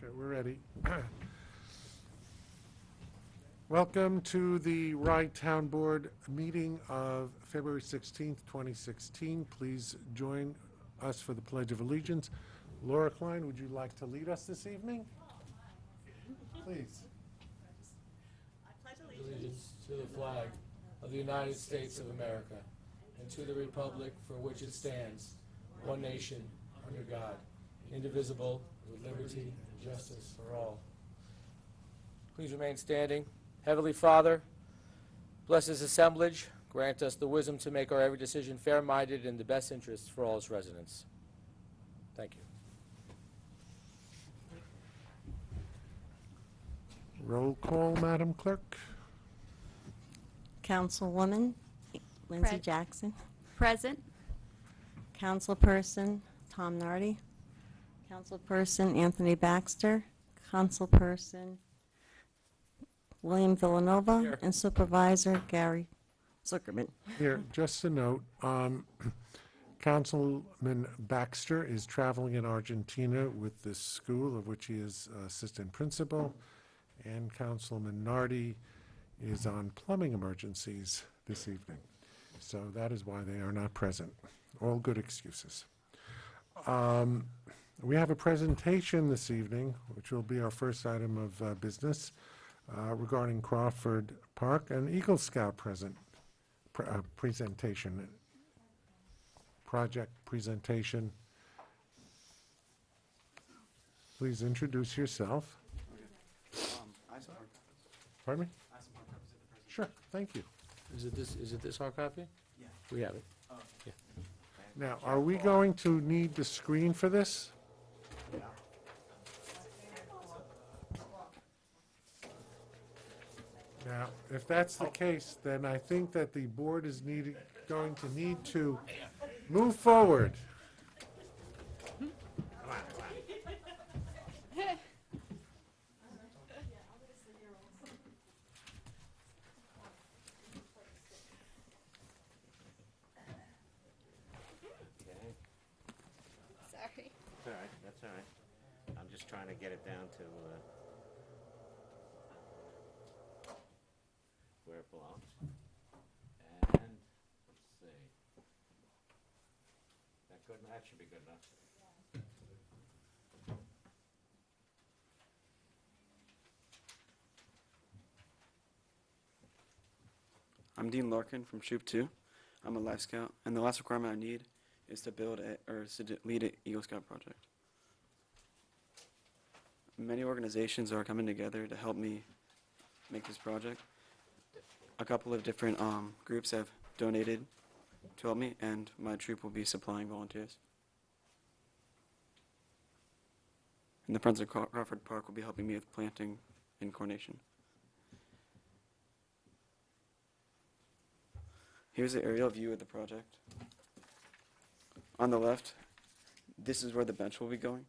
Okay, we're ready. Welcome to the Rye Town Board meeting of February 16th, 2016. Please join us for the Pledge of Allegiance. Laura Klein, would you like to lead us this evening? Please. I pledge allegiance to the flag of the United States of America and to the republic for which it stands, one nation, under God, indivisible, with liberty and justice for all. Please remain standing. Heavenly Father, bless this assemblage. Grant us the wisdom to make our every decision fair-minded in the best interest for all its residents. Thank you. Roll call, Madam Clerk. Councilwoman Lindsay Jackson. Present. Councilperson Tom Nardi. Councilperson Anthony Baxter. Councilperson William Villanova. Here. And Supervisor Gary Zuckerman. Here, just a note, Councilman Baxter is traveling in Argentina with this school, of which he is assistant principal, and Councilman Nardi is on plumbing emergencies this evening. So that is why they are not present. All good excuses. We have a presentation this evening, which will be our first item of business, regarding Crawford Park, an Eagle Scout presentation, project presentation. Please introduce yourself. Pardon me? Sure, thank you. Is it this hard copy? Yeah. We have it. Now, are we going to need the screen for this? Now, if that's the case, then I think that the board is going to need to move forward. Sorry. That's all right, that's all right. I'm just trying to get it down to where it belongs. And, let's see. That good, that should be good enough. I'm Dean Larkin from Troop 2. I'm a Life Scout, and the last requirement I need is to build lead an Eagle Scout project. Many organizations are coming together to help me make this project. A couple of different groups have donated to help me, and my troop will be supplying volunteers. And the Friends of Crawford Park will be helping me with planting and coordination. Here's the aerial view of the project. On the left, this is where the bench will be going.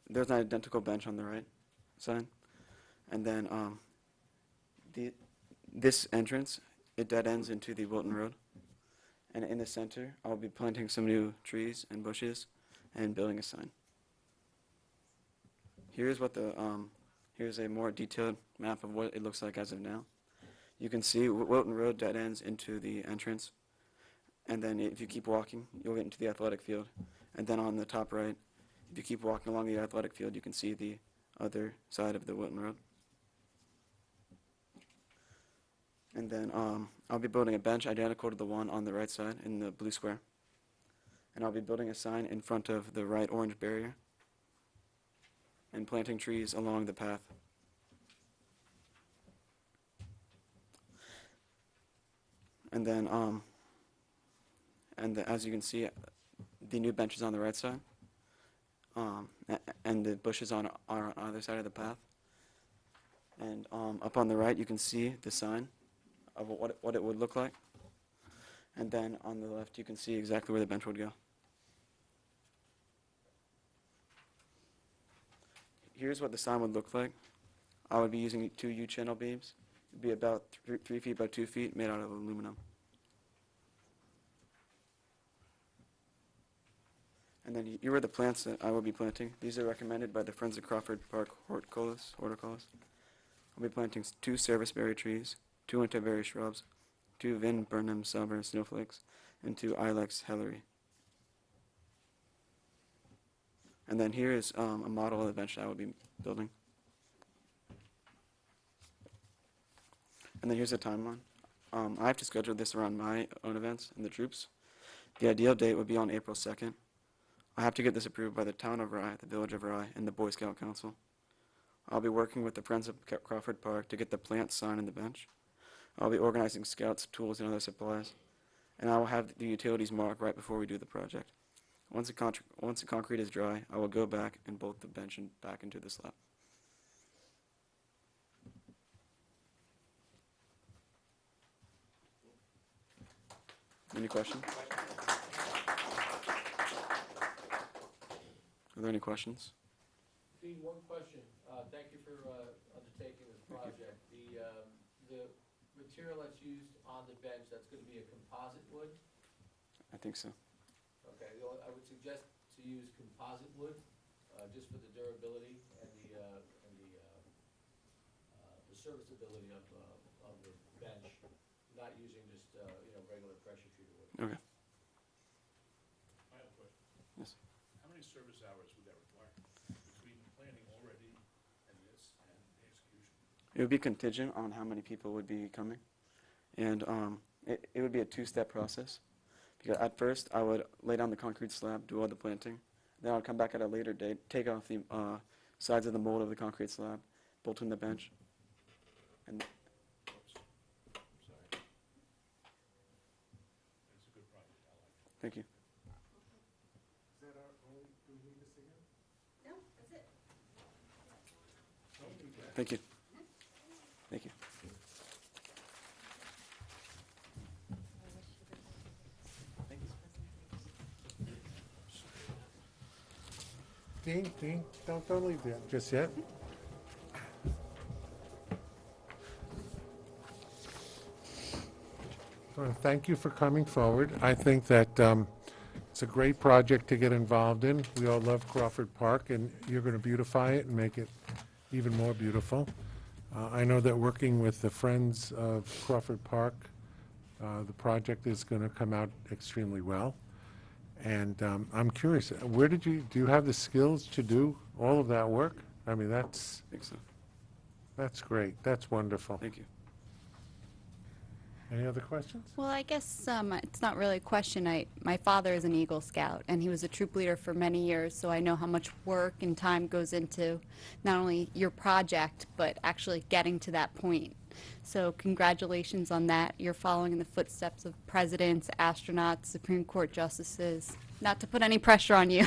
There's an identical bench on the right side. And then this entrance, it dead ends into the Wilton Road. And in the center, I'll be planting some new trees and bushes and building a sign. Here's what here's a more detailed map of what it looks like as of now. You can see Wilton Road dead ends into the entrance. And then if you keep walking, you'll get into the athletic field. And then on the top right, if you keep walking along the athletic field, you can see the other side of the Wilton Road. And then I'll be building a bench identical to the one on the right side in the blue square. And I'll be building a sign in front of the right orange barrier and planting trees along the path. And then, as you can see, the new bench is on the right side, and the bushes are on either side of the path. And up on the right, you can see the sign of what it would look like. And then on the left, you can see exactly where the bench would go. Here's what the sign would look like. I would be using 2 U-channel beams. It'd be about 3 feet by 2 feet, made out of aluminum. And then here are the plants that I will be planting. These are recommended by the Friends of Crawford Park horticulturists. I'll be planting 2 serviceberry trees, 2 winterberry shrubs, 2 viburnum silver snowflakes, and 2 ilex hellery. And then here is a model of the bench I will be building. And then here's a timeline. I have to schedule this around my own events and the troops. The ideal date would be on April 2nd. I have to get this approved by the town of Rye, the village of Rye, and the Boy Scout Council. I'll be working with the Friends of Crawford Park to get the plant sign and the bench. I'll be organizing scouts, tools, and other supplies. And I will have the utilities marked right before we do the project. Once the concrete is dry, I will go back and bolt the bench and back into the slab. Any questions? Are there any questions? Dean, one question. Thank you for undertaking this project. The material that's used on the bench, that's going to be a composite wood? I think so. Okay, I would suggest to use composite wood, just for the durability and the serviceability of the bench, not using just, regular pressure treated wood. Okay. I have a question. Yes. How many service hours would that require between planning already and this and the execution? It would be contingent on how many people would be coming. And it would be a 2-step process. Because at first, I would lay down the concrete slab, do all the planting. Then I would come back at a later date, take off the sides of the mold of the concrete slab, bolt in the bench. And Oops. I'm sorry. It's a good project. I like it. thank you. Is that our only, do we need this again? No, that's it. Thank you. Thank you. Dean, don't leave yet, just yet. I want to thank you for coming forward. I think that it's a great project to get involved in. We all love Crawford Park, and you're going to beautify it and make it even more beautiful. I know that working with the Friends of Crawford Park, the project is going to come out extremely well. And I'm curious, do you have the skills to do all of that work? I mean, I think so. that's great. That's wonderful. Thank you. Any other questions? Well, I guess it's not really a question. My father is an Eagle Scout, and he was a troop leader for many years, so I know how much work and time goes into not only your project, but actually getting to that point. So congratulations on that. You're following in the footsteps of presidents, astronauts, Supreme Court justices. Not to put any pressure on you,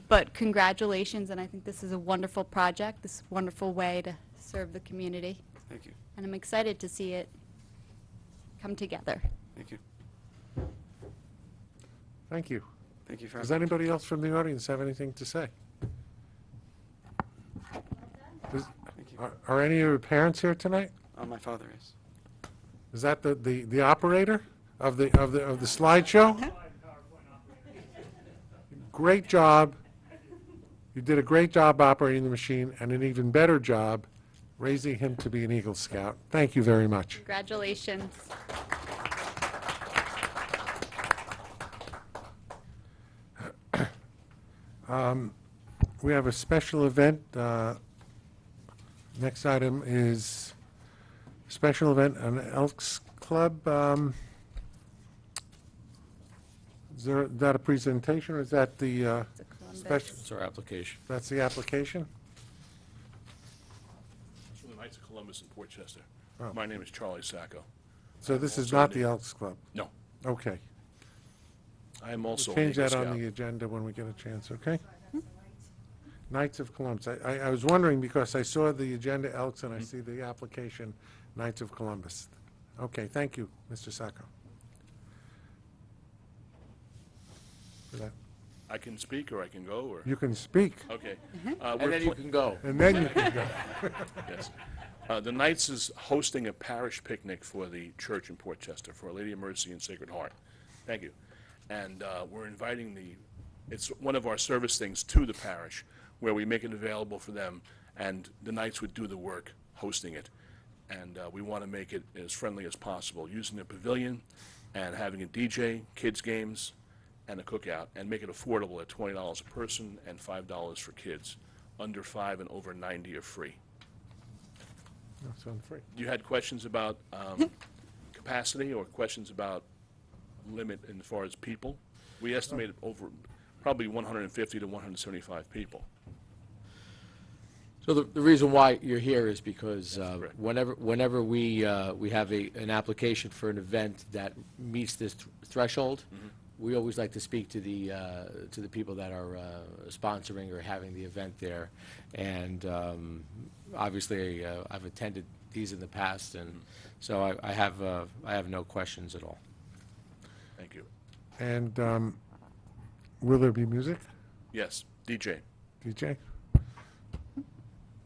but congratulations, and I think this is a wonderful project, this wonderful way to serve the community, Thank you. and I'm excited to see it come together. Thank you. Thank you. Thank you for Does having me. anybody else from the audience have anything to say? Thank you. Are any of your parents here tonight? My father is. Is that the operator of the slideshow? Great job. You did a great job operating the machine, and an even better job raising him to be an Eagle Scout. Thank you very much. Congratulations. We have a special event. Next item is special event on Elks Club. Is that a presentation, or is that the It's a Columbus. special? It's our application. That's the application? It's from the Knights of Columbus in Port Chester. Oh. My name is Charlie Sacco. So this is Also not the- the Elks Club? No, Okay. I am also an Change Eagle that Scout. on the agenda when we get a chance, okay? Knights of Columbus. I was wondering because I saw the agenda Elks and I see the application Knights of Columbus. Okay, thank you, Mr. Sacco. For that. I can speak or I can go, or? You can speak, Okay. And then you can go. and then you can go. Yes. The Knights is hosting a parish picnic for the church in Port Chester, for Our Lady of Mercy and Sacred Heart. Thank you. And we're inviting the It's one of our service things to the parish, where we make it available for them, and the Knights would do the work hosting it. And we want to make it as friendly as possible, using the pavilion and having a DJ, kids' games, and a cookout, and make it affordable at $20 a person and $5 for kids. Under 5 and over 90 are free. That sounds free. You had questions about capacity or questions about limit as far as people? We estimate over probably 150 to 175 people. So the reason why you're here is because correct. whenever we have an application for an event that meets this threshold, we always like to speak to the people that are sponsoring or having the event there. And obviously, I've attended these in the past, and so I have no questions at all. Thank you. And will there be music, Yes, DJ. DJ?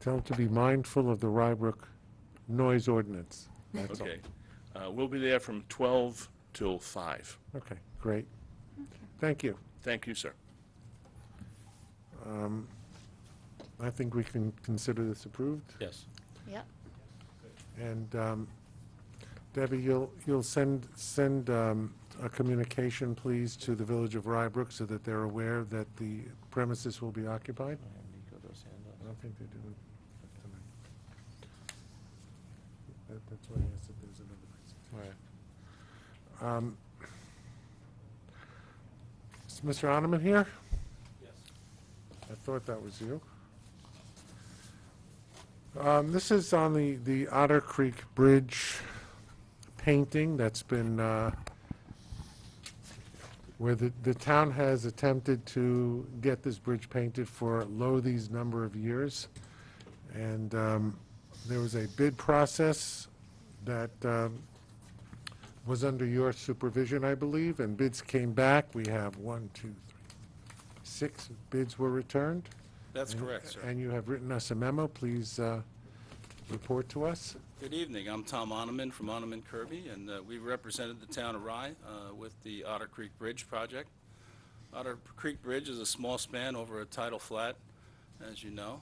Tell them to be mindful of the Rybrook noise ordinance. That's all. Okay. We'll be there from 12 till 5. Okay, great. Thank you. Thank you, sir. I think we can consider this approved. Yes. Yep. And Debbie, you'll send a communication, please, to the Village of Rybrook so that they're aware that the premises will be occupied? I don't think they do it tonight. That's why I asked if there's another reason. Is Mr. Oneman here? Yes. I thought that was you. This is on the Otter Creek Bridge painting that's been, where the town has attempted to get this bridge painted for these number of years. And there was a bid process that was under your supervision, I believe, and bids came back. We have 6 bids were returned. That's correct, sir. And you have written us a memo. Please report to us. Good evening. I'm Tom Oneman from Oneman Kirby, and we represented the town of Rye with the Otter Creek Bridge project. Otter Creek Bridge is a small span over a tidal flat, as you know,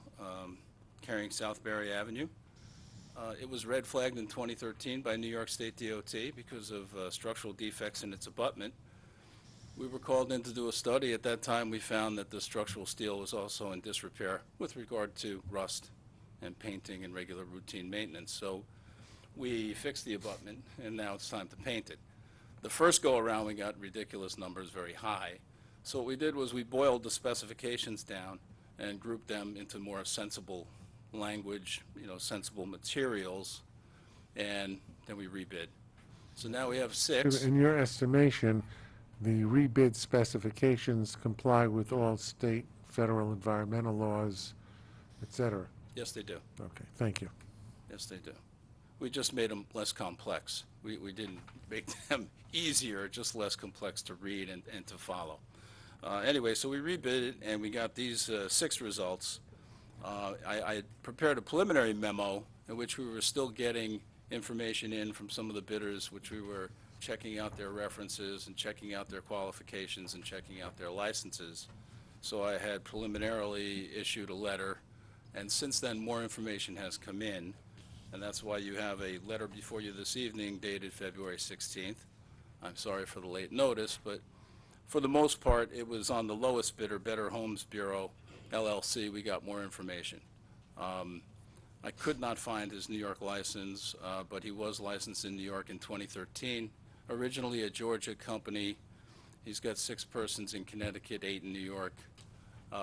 carrying South Berry Avenue. It was red flagged in 2013 by New York State DOT because of structural defects in its abutment. We were called in to do a study. At that time, we found that the structural steel was also in disrepair with regard to rust and painting and regular routine maintenance. So we fixed the abutment, and now it's time to paint it. The first go-around, we got ridiculous numbers, very high. So what we did was we boiled the specifications down and grouped them into more sensible language, sensible materials, and then we rebid. So now we have 6. In your estimation, the rebid specifications comply with all state, federal environmental laws, et cetera? Yes, they do. Okay, thank you. Yes, they do. We just made them less complex. We didn't make them easier, just less complex to read and to follow. Anyway, so we rebid it, and we got these 6 results. I prepared a preliminary memo in which we were still getting information in from some of the bidders, which we were checking out their references and checking out their qualifications and checking out their licenses. So I had preliminarily issued a letter, and since then more information has come in, and that's why you have a letter before you this evening dated February 16th. I'm sorry for the late notice, but for the most part it was on the lowest bidder, Better Homes Bureau, LLC. We got more information. I could not find his New York license, but he was licensed in New York in 2013. Originally a Georgia company. He's got 6 persons in Connecticut, 8 in New York.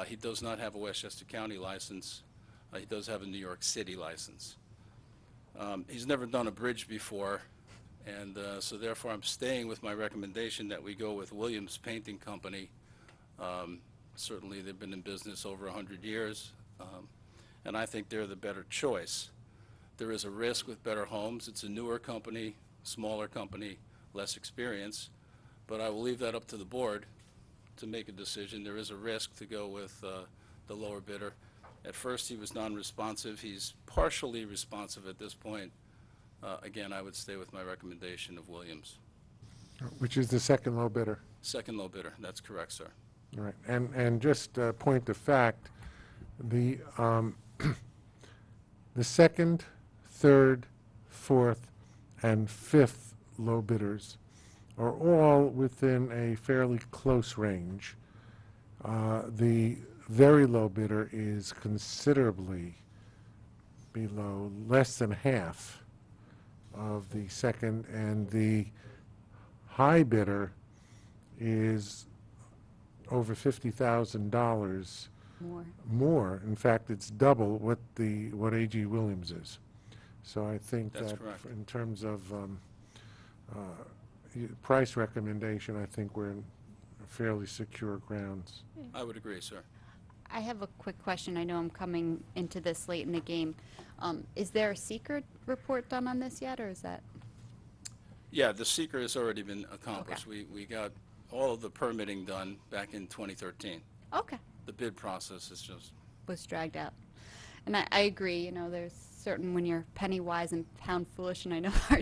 He does not have a Westchester County license. He does have a New York City license. He's never done a bridge before, and so therefore I'm staying with my recommendation that we go with Williams Painting Company. Certainly they've been in business over 100 years, and I think they're the better choice. There is a risk with Better Homes. It's a newer company, smaller company, less experience, but I will leave that up to the board to make a decision. There is a risk to go with the lower bidder. At first he was non-responsive. He's partially responsive at this point. Again, I would stay with my recommendation of Williams. Which is the second low bidder. Second low bidder, that's correct, sir. All right, and just a point of fact, the, the second, third, fourth, and fifth low bidders are all within a fairly close range. The very low bidder is considerably below, less than half of the second, and the high bidder is over $50,000 More. more. In fact, it's double what A.G. Williams is. So I think That's that correct. in terms of price recommendation, I think we're in fairly secure grounds. I would agree, sir. I have a quick question. I know I'm coming into this late in the game. Is there a secret report done on this yet, or is that? Yeah, the seeker has already been accomplished. We got all of the permitting done back in 2013. Okay. The bid process is just, Was dragged out. And I agree, you know, there's certain when you're penny wise and pound foolish, and I know our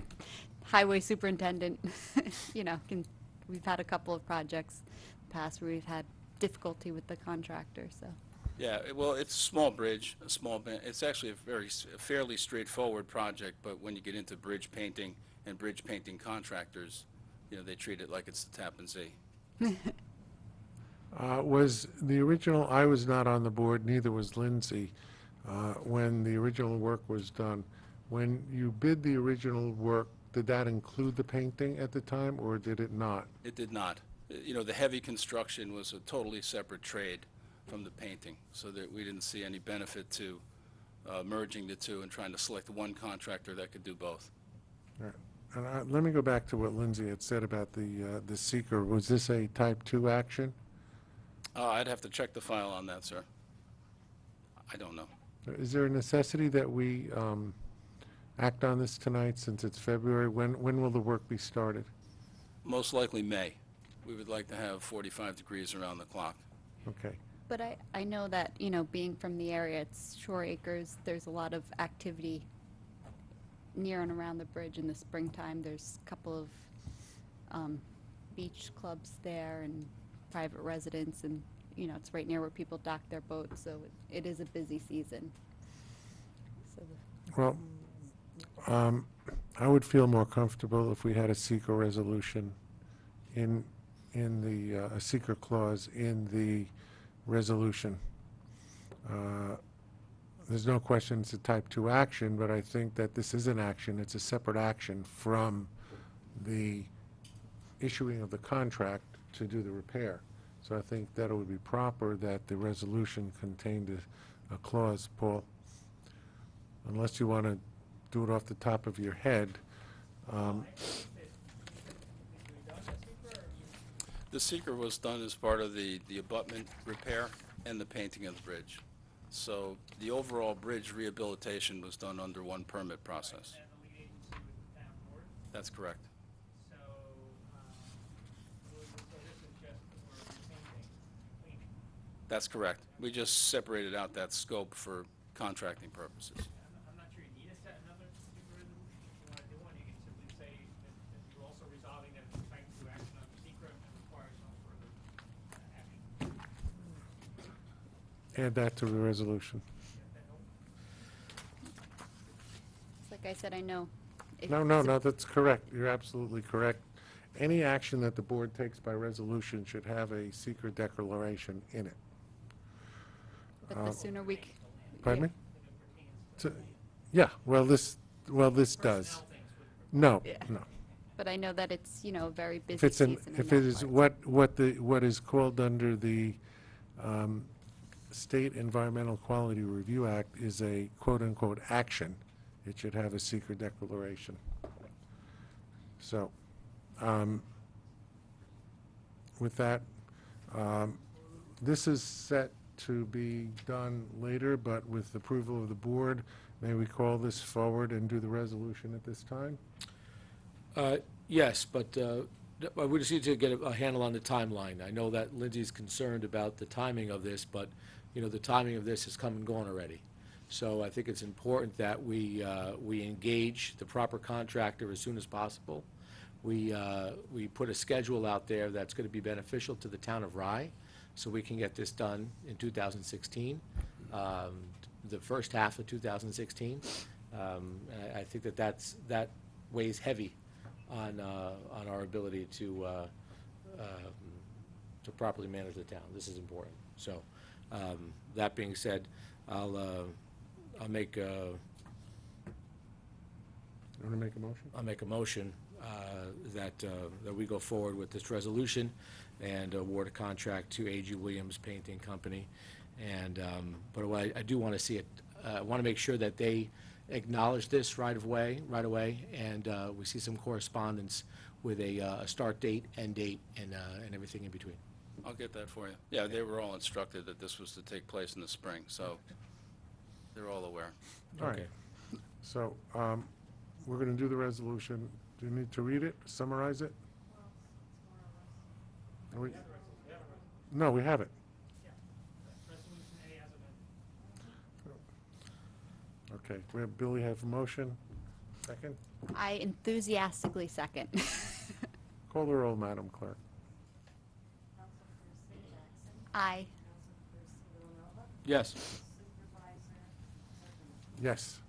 highway superintendent, you know, we've had a couple of projects in the past where we've had difficulty with the contractor, so. yeah, well, it's a small bridge, it's actually a fairly straightforward project, but when you get into bridge painting and bridge painting contractors, you know, they treat it like it's the Tappan Zee. Was the original, I was not on the board, neither was Lindsay, when the original work was done. When you bid the original work, did that include the painting at the time, or did it not? It did not. You know, the heavy construction was a totally separate trade from the painting, so that we didn't see any benefit to merging the two and trying to select one contractor that could do both. All right. And let me go back to what Lindsay had said about the seeker. Was this a type 2 action? I'd have to check the file on that, sir. I don't know. Is there a necessity that we act on this tonight since it's February? When will the work be started? Most likely May. We would like to have 45 degrees around the clock. Okay. But I know that, you know, being from the area, it's Shore Acres, there's a lot of activity near and around the bridge in the springtime. There's a couple of beach clubs there and private residents, and, you know, it's right near where people dock their boats, so it is a busy season. So Well, I would feel more comfortable if we had a seeker resolution in the, a seeker clause in the resolution. There's no question it's a type 2 action, but I think that this is an action. It's a separate action from the issuing of the contract to do the repair. So I think that it would be proper that the resolution contained a clause, Paul, unless you want to do it off the top of your head. The seeker was done as part of the abutment repair and the painting of the bridge. So the overall bridge rehabilitation was done under one permit process. And the lead agency with the town board. That's correct. So, so this is just for repainting, cleaning. That's correct. We just separated out that scope for contracting purposes. I'm not sure you need another particular resolution. If you want to do one, you can simply say that you're also resolving that it's type 2 action on the secret and requires no further action. Add that to the resolution. it's like I said, I know. if No, it's- that's correct. You're absolutely correct. Any action that the board takes by resolution should have a secret declaration in it. But the sooner we. Pardon me? If it pertains So- Yeah, well, this does. personnel things with No, Yeah. no. But I know that it's, you know, a very If busy it's an, season in if that it is part. what is called under the State Environmental Quality Review Act is a quote-unquote action, it should have a secret declaration. So, with that, this is set to be done later, but with approval of the board, may we call this forward and do the resolution at this time? Yes, but we just need to get a handle on the timeline. I know that Lindsay's concerned about the timing of this, but, you know, the timing of this has come and gone already. So I think it's important that we engage the proper contractor as soon as possible. We put a schedule out there that's going to be beneficial to the town of Rye. so we can get this done in 2016, the first half of 2016. I think that weighs heavy on our ability to properly manage the town. This is important. So, that being said, I'll make a, You want to make a motion? I'll make a motion that we go forward with this resolution and award a contract to A.G. Williams Painting Company. And, but what I do want to see it, I want to make sure that they acknowledge this right away, and we see some correspondence with a start date, end date, and everything in between. I'll get that for you. Yeah, they were all instructed that this was to take place in the spring, so they're all aware. All right. Okay. So, we're going to do the resolution. Do you need to read it, summarize it? Are we- No, we have it. Resolution A as amended. Okay, we have Billy have a motion. Second? I enthusiastically second. Call the roll, Madam Clerk. Aye. Yes. Yes.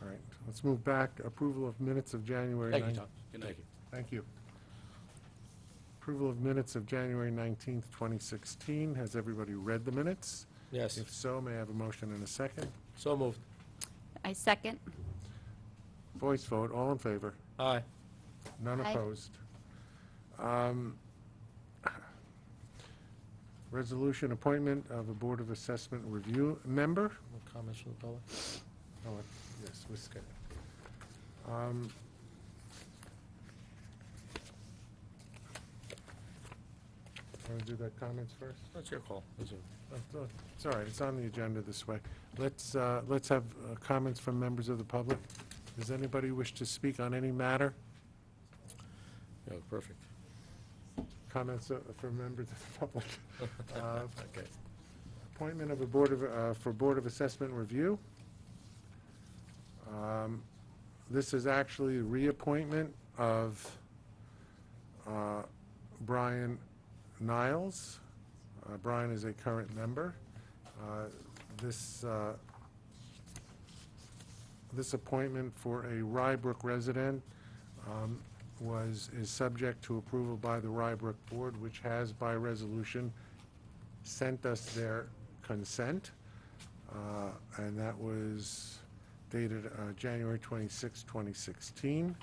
All right, let's move back. Approval of minutes of January 9th. Thank you, Tom. Good night. Thank you. Approval of minutes of January 19th, 2016. Has everybody read the minutes? Yes. If so, may I have a motion and a second? So moved. I second. Voice vote, all in favor? Aye. None Aye. opposed. Resolution appointment of a Board of Assessment Review member. No comments from the public? Oh, yes, we skipped. Want to do the comments first? That's your call. It's all right, it's on the agenda this way. Let's have comments from members of the public. Does anybody wish to speak on any matter? Yeah, perfect. Comments from members of the public? Okay. Appointment of a Board of, for Board of Assessment Review. This is actually a reappointment of Brian Niles. Brian is a current member. This appointment for a Rybrook resident is subject to approval by the Rybrook Board, which has by resolution sent us their consent, and that was dated January 26, 2016.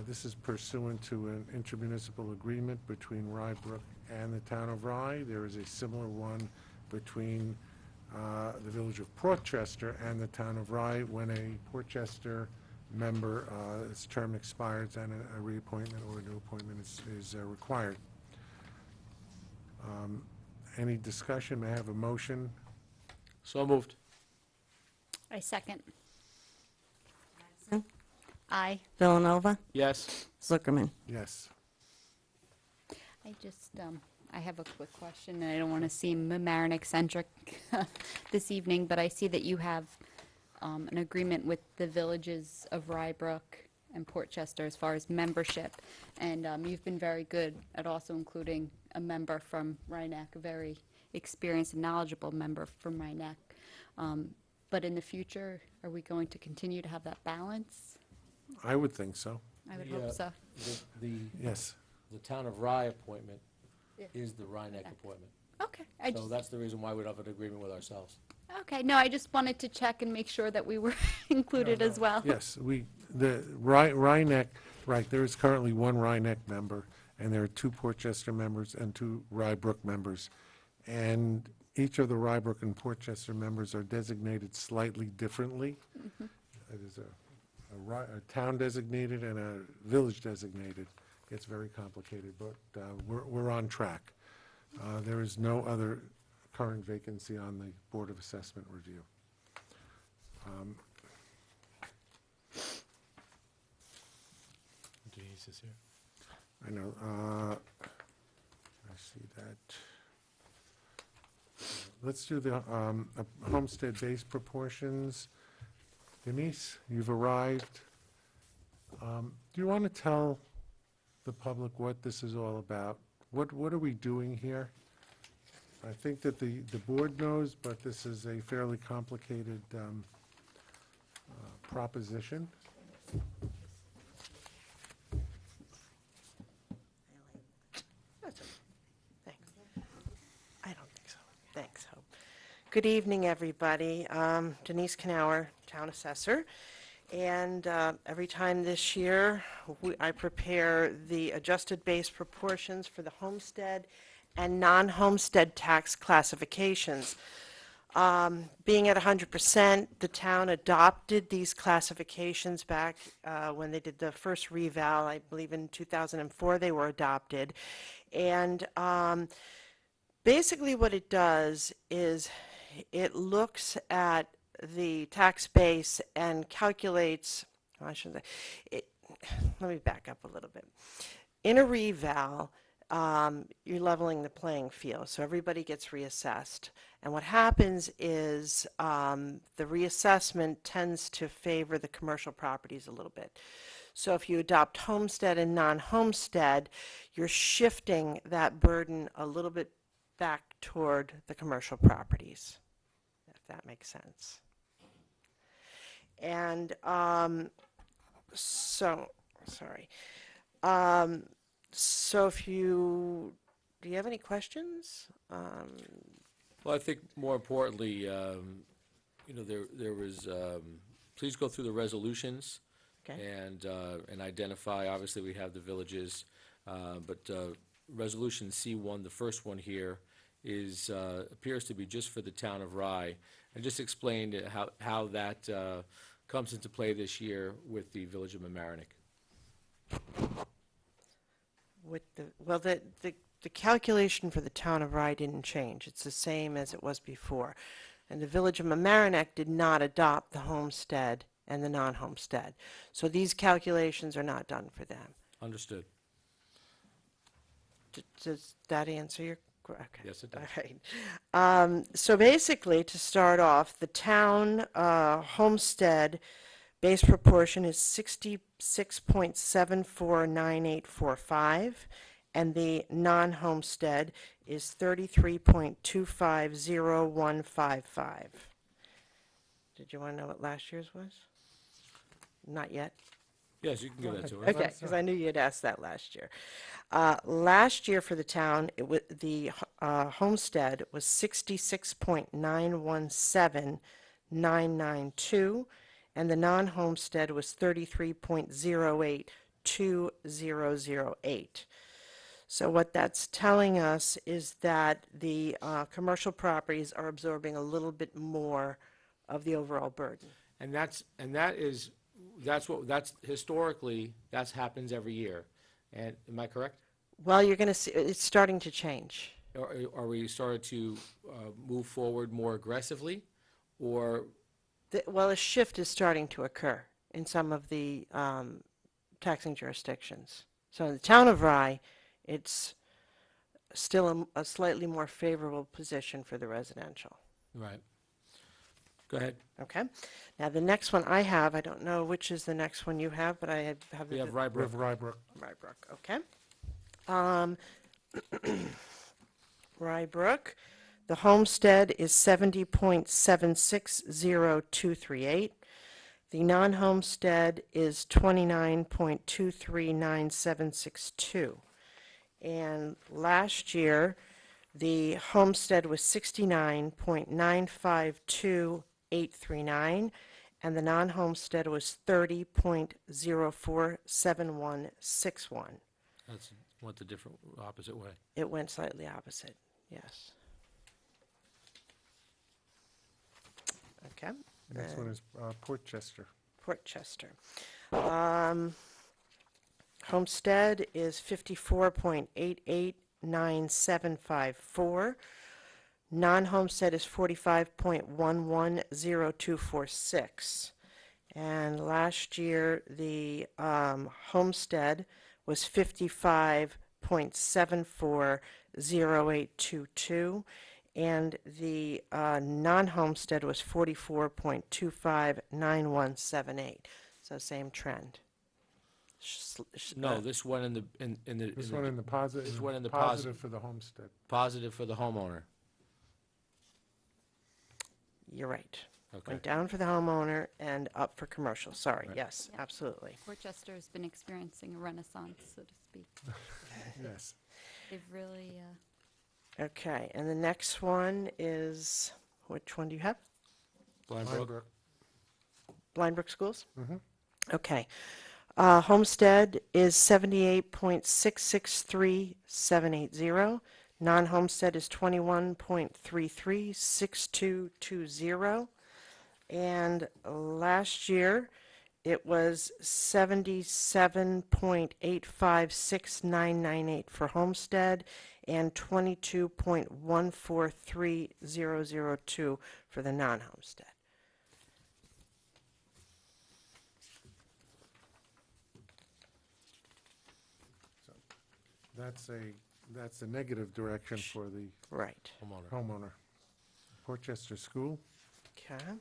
This is pursuant to an intermunicipal agreement between Rybrook and the town of Rye. There is a similar one between the village of Portchester and the town of Rye when a Portchester member, its term expires and a reappointment or a new appointment is required. Any discussion? May I have a motion? So moved. I second. Jackson, Aye. Villanova, Yes. Zuckerman. Yes. I just, I have a quick question, and I don't want to seem Mamaroneck-centric this evening, but I see that you have an agreement with the villages of Rybrook and Portchester as far as membership, and you've been very good at also including a member from Rhinebeck, a very experienced and knowledgeable member from Rhinebeck. But in the future, are we going to continue to have that balance? I would think so. I would Yeah. hope so. The Yes. town of Rye appointment Yeah. is the Rhinebeck appointment. Okay. I So just, that's the reason why we don't have an agreement with ourselves. okay, no, I just wanted to check and make sure that we were included as well. Yes, the Rhinebeck, right, there is currently one Rhinebeck member, and there are two Portchester members and two Rybrook members. And each of the Rybrook and Portchester members are designated slightly differently. There's a town designated and a village designated. It's very complicated, but we're on track. There is no other current vacancy on the Board of Assessment Review. Denise is here. I know, I see that. Let's do the homestead base proportions. Denise, you've arrived. Do you want to tell the public what this is all about? what are we doing here? I think that the board knows, but this is a fairly complicated proposition. Thanks. I don't think so. Thanks, Hope. Good evening, everybody. Denise Knauer, Town Assessor. And every time this year, I prepare the adjusted base proportions for the homestead and non-homestead tax classifications. Being at 100%, the town adopted these classifications back when they did the first reval. I believe in 2004 they were adopted. And basically what it does is it looks at the tax base and calculates, I shouldn't say, let me back up a little bit. In a reval, you're leveling the playing field, so everybody gets reassessed. And what happens is the reassessment tends to favor the commercial properties a little bit. So if you adopt homestead and non-homestead, you're shifting that burden a little bit back toward the commercial properties, if that makes sense. And so if do you have any questions? Well, I think more importantly, you know, there was, please go through the resolutions. Okay. And identify, obviously, we have the villages, but Resolution C1, the first one here, is, appears to be just for the town of Rye. And just explain how that comes into play this year with the village of Mamaroneck. Well, the calculation for the town of Rye didn't change. It's the same as it was before. And the village of Mamaroneck did not adopt the homestead and the non-homestead. So these calculations are not done for them. Understood. Does that answer your question? Okay. Yes, it does. All right. So basically, to start off, the town homestead base proportion is 66.749845, and the non-homestead is 33.250155. Did you want to know what last year's was? Not yet? Yes, you can give that to us. Okay, because I knew you had asked that last year. Last year for the town, the homestead was 66.917992, and the non-homestead was 33.082008. So what that's telling us is that the commercial properties are absorbing a little bit more of the overall burden. And that's historically, that happens every year. And am I correct? Well, you're going to see, it's starting to change. Are we started to move forward more aggressively, or? Well, a shift is starting to occur in some of the taxing jurisdictions. So in the town of Rye, it's still a slightly more favorable position for the residential. Right. Go ahead. Okay. Now, the next one I have, I don't know which is the next one you have, but I have We have it. Rybrook. Rybrook. Rybrook, okay. Rybrook, the homestead is 70.760238. The non-homestead is 29.239762. And last year, the homestead was 69.952839, and the non-homestead was 30.047161. That's went the different opposite way. It went slightly opposite, yes. Okay. Next one is Portchester. Portchester. Homestead is 54.889754. Non-homestead is 45.110246. And last year, the homestead was 55.740822, and the non-homestead was 44.259178. So same trend. No, this one in the, in the. This one in the positive. This one in the Positive for the homestead. Positive for the homeowner. You're right. Okay. Went down for the homeowner and up for commercial. Sorry, Right. yes, Yep. absolutely. Portchester has been experiencing a renaissance, so to speak. Yes. They've really, Okay, and the next one is, which one do you have? Blindbrook. Blindbrook Schools? Mhm. Okay. Homestead is 78.663780. Non-homestead is 21.336220. And last year, it was 77.856998 for homestead and 22.143002 for the non-homestead. That's a negative direction for the Right. Homeowner. homeowner. Portchester School, Okay.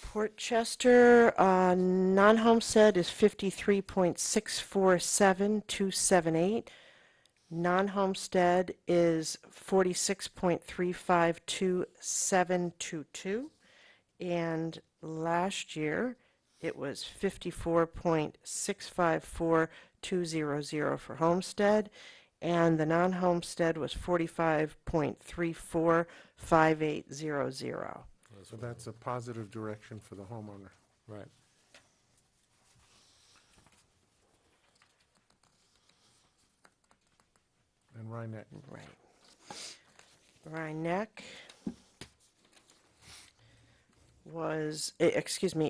Portchester, non-homestead is 53.647278. Non-homestead is 46.352722. And last year, it was 54.654200 for homestead. And the non-homestead was 45.345800. so that's a positive direction for the homeowner. Right. And Rhinebeck. Right. Rhinebeck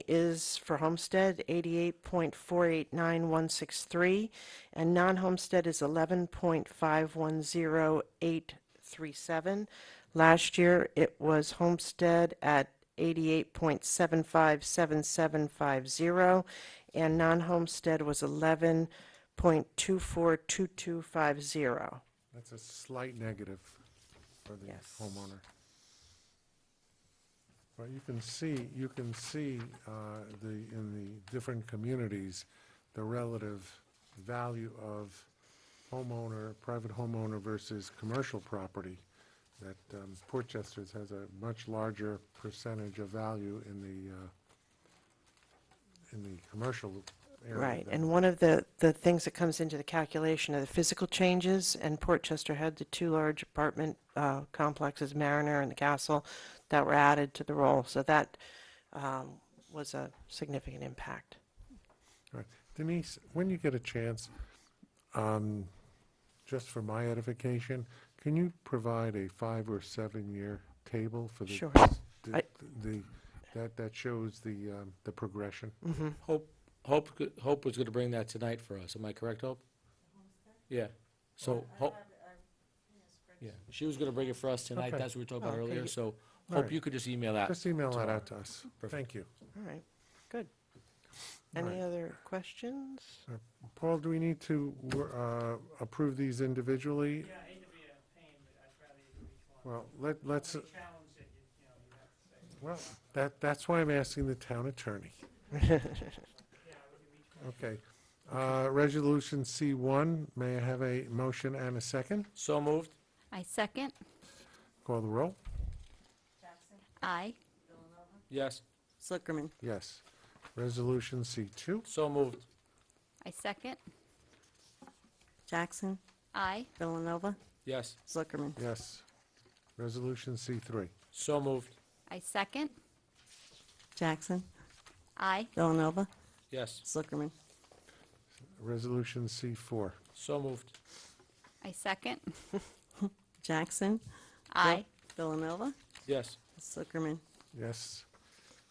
is for homestead 88.489163, and non-homestead is 11.510837. Last year, it was homestead at 88.757750, and non-homestead was 11.242250. That's a slight negative for the Yes. homeowner. But you can see in the different communities, the relative value of private homeowner versus commercial property. That Portchester's has a much larger percentage of value in the commercial area. Right, than- and one of the things that comes into the calculation are the physical changes, and Portchester had the two large apartment complexes, Mariner and the Castle, that were added to the roll, so that was a significant impact. Right. Denise, when you get a chance, just for my edification, can you provide a 5 or 7 year table for the? Sure. That shows the progression? Hope was gonna bring that tonight for us. Am I correct, Hope? Yeah. So, Hope. Yeah, she was gonna bring it for us tonight. Okay. That's what we were talking about Oh, okay. earlier, so All Hope right. you could just email that. Just email that tomorrow. out to us. Perfect. Thank you. All right, good. All Any right. other questions? Paul, do we need to approve these individually? Yeah, I hate to be a pain, but I'd rather you do each one. Well, let's, Any challenge that you have to say. well, that's why I'm asking the town attorney. Yeah, I would do each one. Okay. Resolution C1, may I have a motion and a second? So moved? I second. Call the roll? Aye. Yes. Zuckerman. Yes. Resolution C2, So moved? I second. Jackson. Aye. Villanova. Yes. Zuckerman. yes. Resolution C3, So moved? I second. Jackson. Aye. Villanova. Yes. Zuckerman. Resolution C4, So moved? I second. Jackson. Aye. Villanova. Yes. Zuckerman. yes.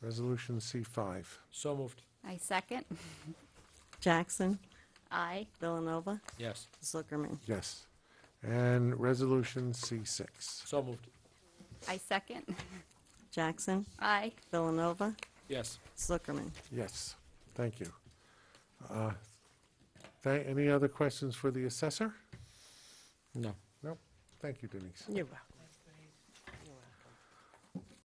Resolution C5, So moved? I second. Jackson. Aye. Villanova. Yes. Zuckerman. yes. And Resolution C6, So moved? I second. Jackson. Aye. Villanova. Yes. Zuckerman. yes. Thank you. Any other questions for the assessor? No. Nope. Thank you, Denise. You're welcome.